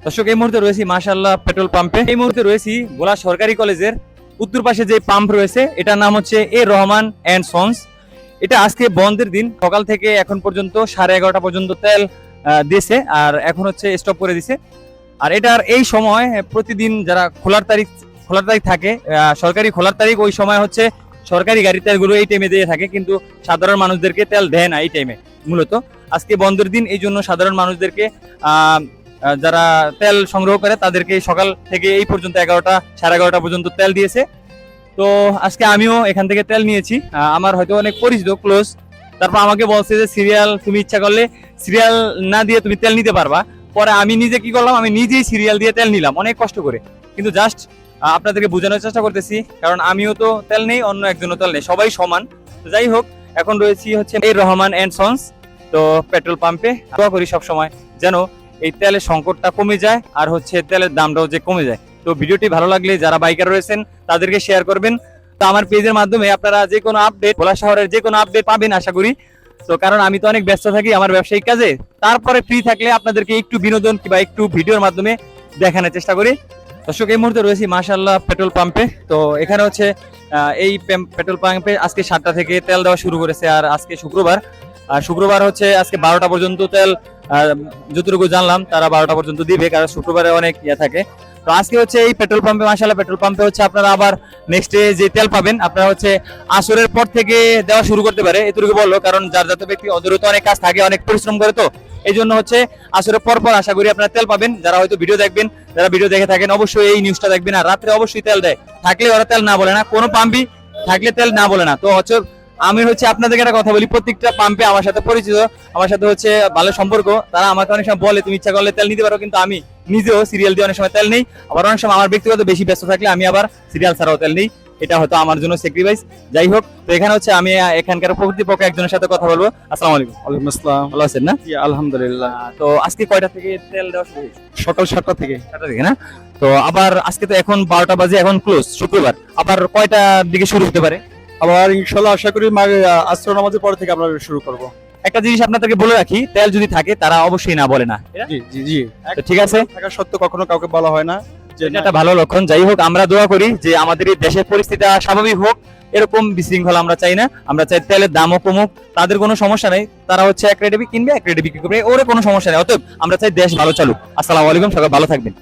দর্শক এই মুহূর্তে রয়েছি মাশাআল্লাহ পেট্রোল পাম্পে। এই মুহূর্তে রয়েছি ভোলা সরকারি কলেজের উত্তর পাশে যে পাম্প রয়েছে এটার নাম হচ্ছে এ রহমান এন্ড সন্স। এটা আজকে বন্ধের দিন, সকাল থেকে এখন পর্যন্ত 11:30 পর্যন্ত তেল দিয়েছে আর এখন হচ্ছে স্টপ করে দিছে। আর এটার এই সময় প্রতিদিন যারা খোলার তারিখ থাকে, সরকারি খোলার তারিখ, ওই সময় হচ্ছে সরকারি গাড়ি তেলগুলো এই টাইমে দিয়ে থাকে, কিন্তু সাধারণ মানুষদেরকে তেল দেয় না এই টাইমে। মূলত আজকে বন্ধের দিন, এই জন্য সাধারণ মানুষদেরকে যারা তেল সংগ্রহ করে তাদেরকে সকাল থেকে এই পর্যন্ত 11:30 পর্যন্ত তেল দিয়েছে। তো আজকে আমিও এখান থেকে তেল নিয়েছি। আমার হয়তো অনেক পরিচিত, ক্লোজ। তারপর আমাকে বলছে যে সিরিয়াল তুমি ইচ্ছা করলে সিরিয়াল না দিয়ে তুমি তেল নিতে পারবা। পরে আমি নিজে কি করলাম, আমি নিজেই সিরিয়াল দিয়ে তেল নিলাম অনেক কষ্ট করে। কিন্তু জাস্ট আপনাদেরকে বোঝানোর চেষ্টা করতেছি, কারণ আমিও তো তেল নেই, অন্য একজনও তেল নেই, সবাই সমান। তো যাই হোক, এখন রয়েছি হচ্ছে এই রহমান এন্ড সন্স তো পেট্রোল পাম্পে। দোয়া করি সব সময় যেন এই তেলের সংকটটা কমে যায় আর হচ্ছে তেলের দামটাও যে কমে যায়। তো ভিডিওটি ভালো লাগলে যারা বাইকার রয়েছেন তাদেরকে শেয়ার করবেন। তো আমার পেজের মাধ্যমে আপনারা যে কোনো আপডেট, ভোলা শহরের যে কোনো আপডেট পাবেন আশা করি। তো কারণ আমি তো অনেক ব্যস্ত থাকি আমার ব্যবসায়িক কাজে, তারপরে ফ্রি থাকলে আপনাদেরকে একটু বিনোদন কিংবা একটু ভিডিওর মাধ্যমে দেখানোর চেষ্টা করি। দর্শক এই মুহূর্তে রয়েছি মাশাআল্লাহ পেট্রোল পাম্পে। তো এখানে হচ্ছে এই পেট্রোল পাম্পে আজকে 7টা থেকে তেল দেওয়া শুরু করেছে। আর আজকে শুক্রবার, আর শুক্রবার হচ্ছে আজকে 12টা পর্যন্ত তেল, যতটুকু জানলাম তারা 12টা পর্যন্ত দিবে, কারণ শুক্রবারে অনেক ইয়ে থাকে। তো আজকে হচ্ছে এই পেট্রোল পাম্পে মাশাআল্লাহ পেট্রোল পাম্পে হচ্ছে আপনারা আবার নেক্সট ডে যে তেল পাবেন আপনারা হচ্ছে আসরের পর থেকে দেওয়া শুরু করতে পারে, এটুকু বললো। কারণ যার যত ব্যক্তি ওদের তো অনেক কাজ থাকে, অনেক পরিশ্রম করে, তো এই জন্য হচ্ছে আসরের পর আশা করি আপনারা তেল পাবেন। যারা হয়তো ভিডিও দেখবেন, যারা ভিডিও দেখে থাকেন অবশ্যই এই নিউজটা দেখবেন। আর রাত্রে অবশ্যই তেল দেয়, থাকলে ওরা তেল না বলে না, কোনো পাম্পই থাকলে তেল না বলে না। তো হচ্ছে আমি হচ্ছে আপনাদেরকে একটা কথা বলি, প্রত্যেকটা পাম্পে আমার সাথে পরিচিত, আমার সাথে হচ্ছে ভালো সম্পর্ক, তারা আমাকে অনেক সময় বলে তুমি ইচ্ছা করলে তেল নিতে পারো, কিন্তু আমি নিজেও সিরিয়াল দিয়ে অনেক সময় তেল নেই। আবার অনেক সময় আমার ব্যক্তিগত বেশি ব্যস্ত থাকলে আমি আবার সিরিয়াল ছাড়াও তেল নেই, এটা হয়তো আমার জন্য স্যাক্রিফাইস। যাই হোক, তো এখানে হচ্ছে আমি এখানকার প্রকৃতিপক্ষ একজনের সাথে কথা বলবো। আসসালামু আলাইকুম। ওয়ালাইকুম আসসালাম। ভালো আছেন না? জি, আলহামদুলিল্লাহ। তো আজকে কয়টা থেকে তেল দেওয়া শুরু হয়েছে? সকাল 7টা থেকে। 7টা থেকে না? তো আবার আজকে তো এখন 12টা বাজে, এখন ক্লোজ শুক্রবার, আবার কয়টার দিকে শুরু হতে পারে? আবার ইনশাআল্লাহ আশা করি আসর নামাজের পর থেকে আমরা শুরু করব। একটা জিনিস আপনাদেরকে বলে রাখি, তেল যদি থাকে তারা অবশ্যই না বলে না। জি জি জি। তো ঠিক আছে, থাকা সত্ত্বেও কখনো কাউকে বলা হয় না যে এটা একটা ভালো লক্ষণ। যাই হোক, আমরা দোয়া করি যে আমাদের এই দেশের পরিস্থিতি স্বাভাবিক হোক, এরকম বিশৃঙ্খলা আমরা চাই না। আমরা চাই তেলের দামও কমুক, তাদের কোনো সমস্যা নেই, তারা হচ্ছে 1 রেটে কিনবে 1 রেটে বিক্রি করবে, ওরে কোনো সমস্যা নেই। অতএব আমরা চাই দেশ ভালো চলুক। আসসালামু আলাইকুম, সবাই ভালো থাকবেন।